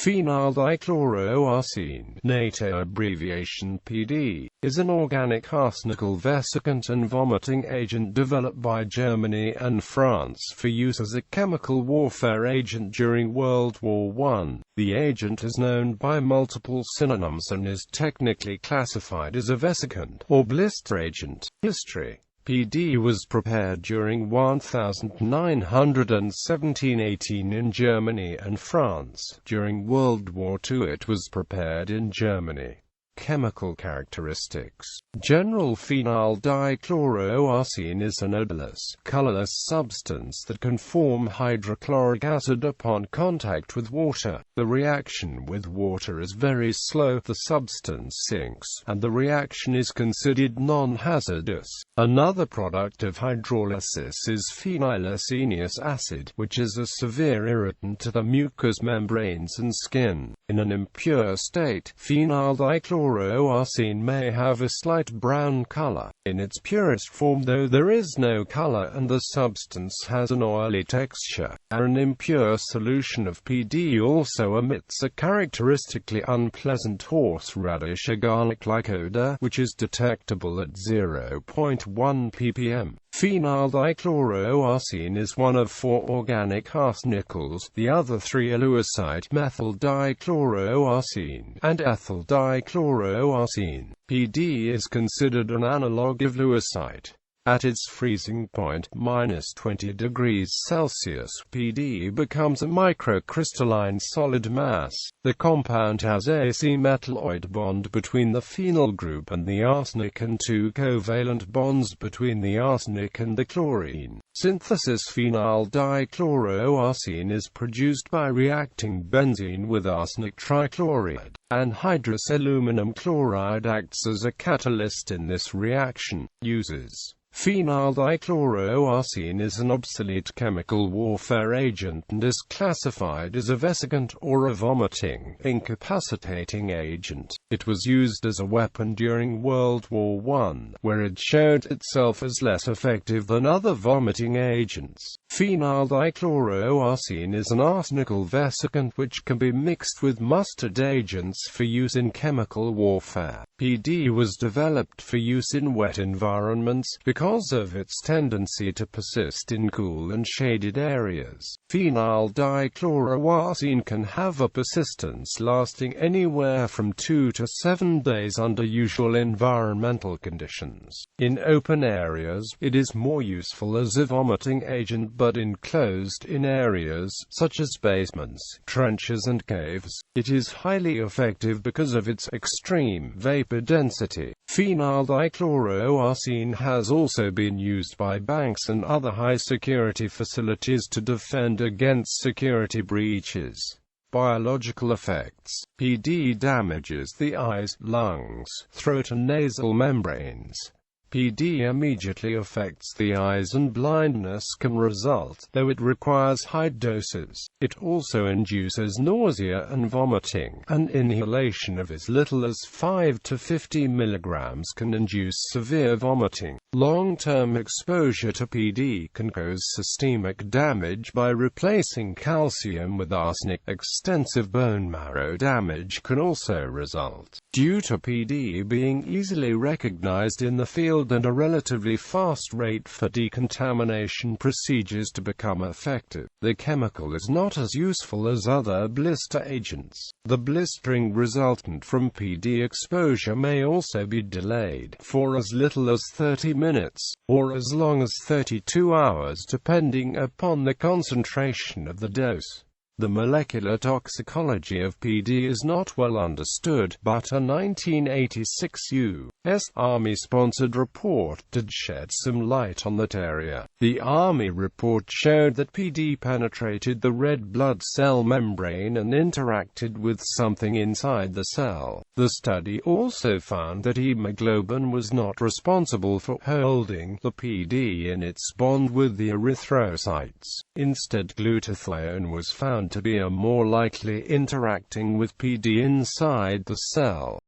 Phenyldichloroarsine, NATO abbreviation PD, is an organic arsenical vesicant and vomiting agent developed by Germany and France for use as a chemical warfare agent during World War I. The agent is known by multiple synonyms and is technically classified as a vesicant, or blister agent. History: PD was prepared during 1917–18 in Germany and France. During World War II it was prepared in Germany. Chemical characteristics: general phenyldichloroarsine is an odorless, colorless substance that can form hydrochloric acid upon contact with water. The reaction with water is very slow, the substance sinks, and the reaction is considered non-hazardous. Another product of hydrolysis is phenylaceneous acid, which is a severe irritant to the mucous membranes and skin. In an impure state, phenyldichloroarsine may have a slight brown color. In its purest form, though, there is no color and the substance has an oily texture. An impure solution of PD also emits a characteristically unpleasant horseradish or garlic-like odor, which is detectable at 0.1 ppm. Phenyldichloroarsine is one of 4 organic arsenicals. The other 3 are leucite, methyldichloroarsine, and ethyldichloroarsine. PD is considered an analog of leucite. At its freezing point, -20 degrees Celsius, PD becomes a microcrystalline solid mass. The compound has a C-metalloid bond between the phenyl group and the arsenic and 2 covalent bonds between the arsenic and the chlorine. Synthesis: phenyldichloroarsine is produced by reacting benzene with arsenic trichloride. Anhydrous aluminum chloride acts as a catalyst in this reaction. Uses: phenyldichloroarsine is an obsolete chemical warfare agent and is classified as a vesicant or a vomiting, incapacitating agent. It was used as a weapon during World War I, where it showed itself as less effective than other vomiting agents. Phenyldichloroarsine is an arsenical vesicant which can be mixed with mustard agents for use in chemical warfare. PD was developed for use in wet environments because of its tendency to persist in cool and shaded areas. Phenyldichloroarsine can have a persistence lasting anywhere from 2 to 7 days under usual environmental conditions. In open areas, it is more useful as a vomiting agent, but in closed-in areas, such as basements, trenches and caves, it is highly effective because of its extreme vapor density. Phenyldichloroarsine has also been used by banks and other high-security facilities to defend against security breaches. Biological effects: PD damages the eyes, lungs, throat and nasal membranes. PD immediately affects the eyes and blindness can result, though it requires high doses. It also induces nausea and vomiting. An inhalation of as little as 5 to 50 mg can induce severe vomiting. Long-term exposure to PD can cause systemic damage by replacing calcium with arsenic. Extensive bone marrow damage can also result. Due to PD being easily recognized in the field and a relatively fast rate for decontamination procedures to become effective, the chemical is not as useful as other blister agents. The blistering resultant from PD exposure may also be delayed for as little as 30 minutes, or as long as 32 hours depending upon the concentration of the dose. The molecular toxicology of PD is not well understood, but a 1986 U.S. Army-sponsored report did shed some light on that area. The Army report showed that PD penetrated the red blood cell membrane and interacted with something inside the cell. The study also found that hemoglobin was not responsible for holding the PD in its bond with the erythrocytes. Instead, glutathione was found to be a more likely interacting with PD inside the cell.